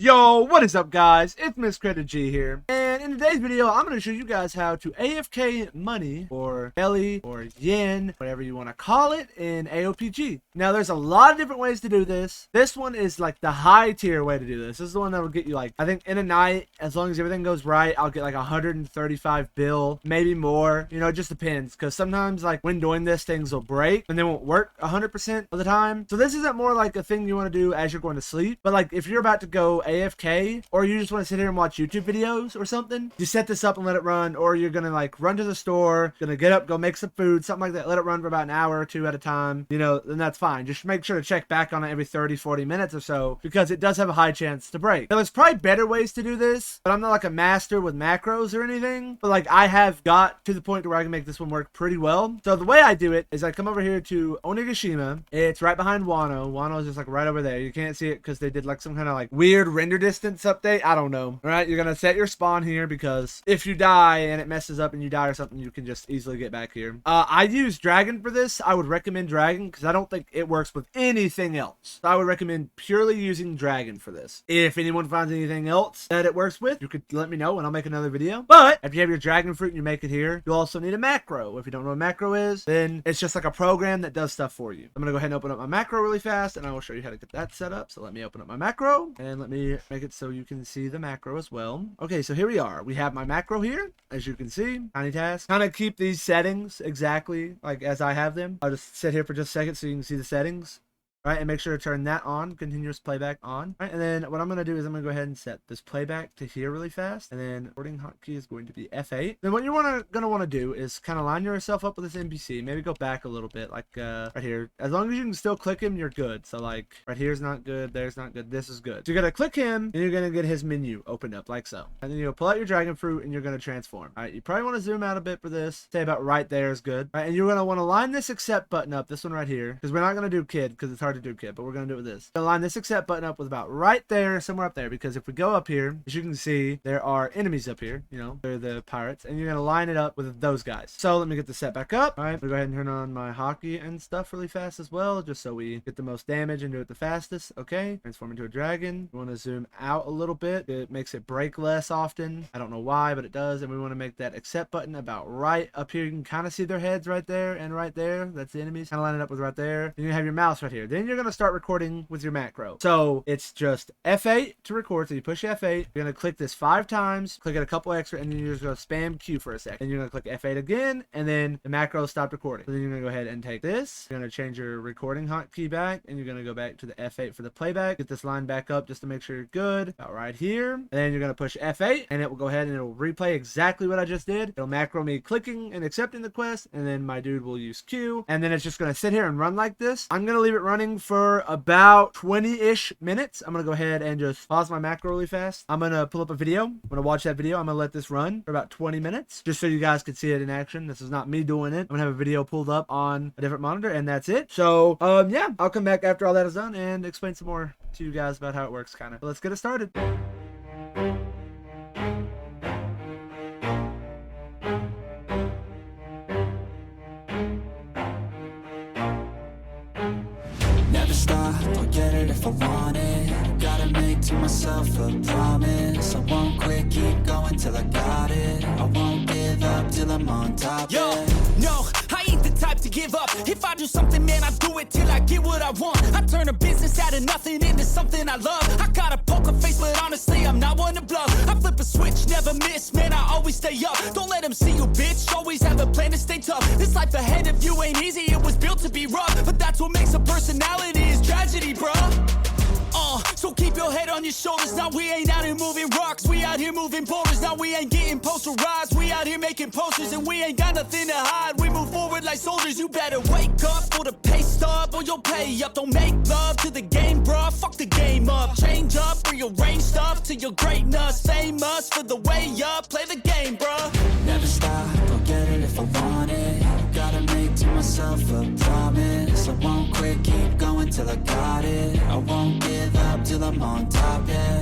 Yo, what is up guys? It's MrCreditG here, and in today's video I'm going to show you guys how to AFK money, or belly, or yen, whatever you want to call it, in AOPG. Now there's a lot of different ways to do this. This one is like the high tier way to do this. This is the one that will get you, like, I think in a night, as long as everything goes right, I'll get like 135 bill, maybe more. You know, it just depends, because sometimes like when doing this, things will break and they won't work 100% of the time. So this isn't more like a thing you want to do as you're going to sleep, but like if you're about to go AFK, or you just want to sit here and watch YouTube videos or something, you set this up and let it run. Or you're gonna like run to the store, gonna get up, go make some food, something like that, let it run for about an hour or two at a time, you know, then that's fine. Just make sure to check back on it every 30-40 minutes or so, because it does have a high chance to break. Now there's probably better ways to do this, but I'm not like a master with macros or anything, but like I have got to the point where I can make this one work pretty well. So the way I do it is I come over here to Onigashima. It's right behind Wano. Wano is just like right over there. You can't see it because they did like some kind of like weird render distance update. I don't know. All right, you're gonna set your spawn here, because if you die and it messes up and you die or something, you can just easily get back here. I use dragon for this. I would recommend dragon because I don't think it works with anything else. So I would recommend purely using dragon for this. If anyone finds anything else that it works with, you could let me know and I'll make another video. But if you have your dragon fruit and you make it here, you'll also need a macro. If you don't know what a macro is, then it's just like a program that does stuff for you. I'm gonna go ahead and open up my macro really fast and I will show you how to get that set up. So let me open up my macro and let me make it so you can see the macro as well. Okay, so here we are. We have my macro here, as you can see. Tiny task. Kind of keep these settings exactly like as I have them. I'll just sit here for just a second so you can see the settings. Right, and make sure to turn that on, continuous playback on. Right, and then what I'm going to do is I'm going to go ahead and set this playback to here really fast. And then recording hotkey is going to be F8. Then what you're going to want to do is kind of line yourself up with this NPC. Maybe go back a little bit, like right here. As long as you can still click him, you're good. So like right here's not good, there's not good, this is good. So you're going to click him and you're going to get his menu opened up like so. And then you'll pull out your dragon fruit and you're going to transform. All right, you probably want to zoom out a bit for this. Say about right there is good. All right, and you're going to want to line this accept button up, this one right here, because we're not going to do kid because it's hard to do kid, but we're going to do it with this. So line this accept button up with about right there, somewhere up there, because if we go up here, as you can see, there are enemies up here, you know, they're the pirates, and you're going to line it up with those guys. So let me get the set back up. All right, we'll go ahead and turn on my hockey and stuff really fast as well, just so we get the most damage and do it the fastest. Okay, transform into a dragon. We want to zoom out a little bit. It makes it break less often. I don't know why, but it does. And we want to make that accept button about right up here. You can kind of see their heads right there and right there. That's the enemies. Kind of line it up with right there. Then you have your mouse right here. Then you're going to start recording with your macro. So it's just F8 to record. So you push F8, you're going to click this 5 times, click it a couple extra, and then you're just going to spam Q for a second. Then you're going to click F8 again, and then the macro stopped recording. So then you're going to go ahead and take this, you're going to change your recording hotkey back, and you're going to go back to the F8 for the playback. Get this line back up just to make sure you're good, about right here. And then you're going to push F8, and it will go ahead and it will replay exactly what I just did. It'll macro me clicking and accepting the quest, and then my dude will use Q, and then it's just going to sit here and run like this. I'm going to leave it running for about 20-ish minutes. I'm gonna go ahead and just pause my macro really fast. I'm gonna pull up a video. I'm gonna watch that video. I'm gonna let this run for about 20 minutes just so you guys can see it in action. This is not me doing it. I'm gonna have a video pulled up on a different monitor, and that's it. So yeah, I'll come back after all that is done and explain some more to you guys about how it works, kind of. But let's get it started. I'll get it if I want it. Gotta make to myself a promise. I won't quit, keep going till I got it. I won't give up till I'm on top. Yo, no, I ain't the type to give up. If I do something, man, I do it till I get what I want. I turn a business out of nothing into something I love. I got a poker face, but honestly, I'm not one to bluff. I flip a switch, never miss, man, I always stay up. Don't let them see you, bitch, always have a plan to stay tough. This life ahead of you ain't easy, it was built to be rough. But that's what makes a personality, is tragedy, bruh. So keep your head on your shoulders. Now we ain't out here moving rocks, we out here moving boulders. Now we ain't getting posterized, we out here making posters. And we ain't got nothing to hide, we move forward like soldiers. You better wake up for the pay stub, or you'll pay up. Don't make love to the game, bruh, fuck the game up. Change up, rearrange stuff to your greatness. Famous for the way up, play the game, bruh. Never stop, I'll get it if I want it. Gotta make to myself a promise. I won't quit, keep going till I got it. I won't give up till I'm on top, yeah.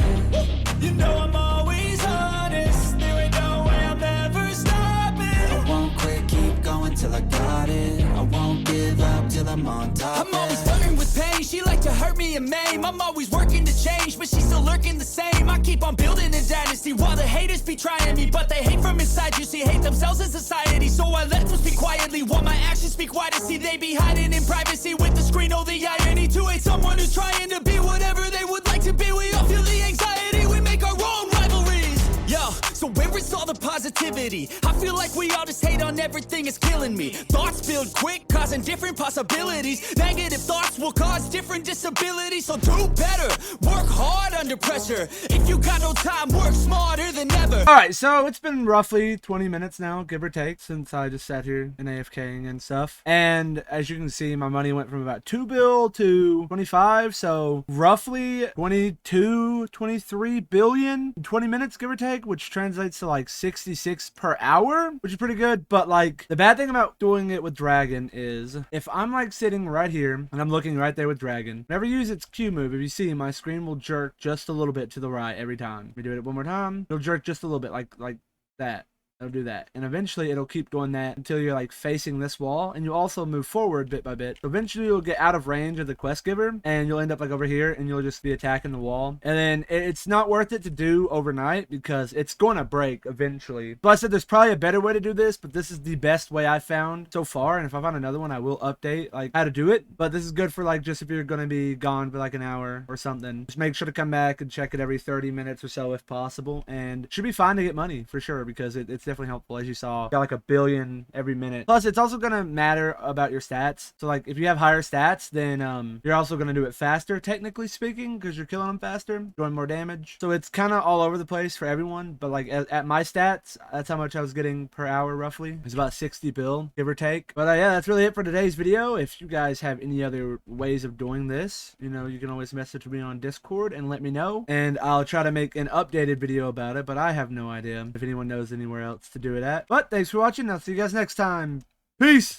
You know I'm always honest, there ain't no way I'm ever stopping. I won't quit, keep going till I got it. I won't give up till I'm on top, I'm always flirting with pain, she like to to hurt me and maim. I'm always working to change, but she's still lurking the same. I keep on building a dynasty while the haters be trying me, but they hate from inside. You see, hate themselves in society, so I let them speak quietly while my actions speak wider. See, they be hiding in privacy with the screen. Oh, the irony to hate someone who's trying to be whatever they would like to be. We all feel the anxiety, we make our own rivalries. Yo, so where is all the positivity? I feel like we all just hate on everything, it's killing me. Thoughts build quick, causing different possibilities. Negative thoughts will cause different disabilities. So do better, work hard under pressure. If you got no time, work smarter than ever. All right, so it's been roughly 20 minutes now, give or take, since I just sat here in AFKing and stuff. And as you can see, my money went from about 2 bill to 25, so roughly 22, 23 billion in 20 minutes, give or take, which translates to like 66 per hour, which is pretty good. But like, the bad thing about doing it with Dragon is if I'm like sitting right here and I'm looking right there with Dragon, whenever you use its Q move, if you see, my screen will jerk just a little bit to the right every time. Let me do it one more time. It'll jerk just a little bit, like that. It'll do that, and eventually it'll keep doing that until you're like facing this wall, and you'll also move forward bit by bit. Eventually you'll get out of range of the quest giver, and you'll end up like over here, and you'll just be attacking the wall. And then it's not worth it to do overnight because it's going to break eventually. But I said there's probably a better way to do this, but this is the best way I found so far. And if I find another one, I will update like how to do it. But this is good for like just if you're going to be gone for like an hour or something. Just make sure to come back and check it every 30 minutes or so if possible, and it should be fine to get money for sure because it's definitely helpful. As you saw, got like 1 billion every minute. Plus it's also gonna matter about your stats. So like if you have higher stats, then you're also gonna do it faster, technically speaking, because you're killing them faster, doing more damage. So it's kind of all over the place for everyone, but like at my stats, that's how much I was getting per hour roughly. It's about 60 bill, give or take. But yeah, that's really it for today's video. If you guys have any other ways of doing this, you know, you can always message me on Discord and let me know, and I'll try to make an updated video about it. But I have no idea if anyone knows anywhere else to do it at. But thanks for watching. I'll see you guys next time. Peace.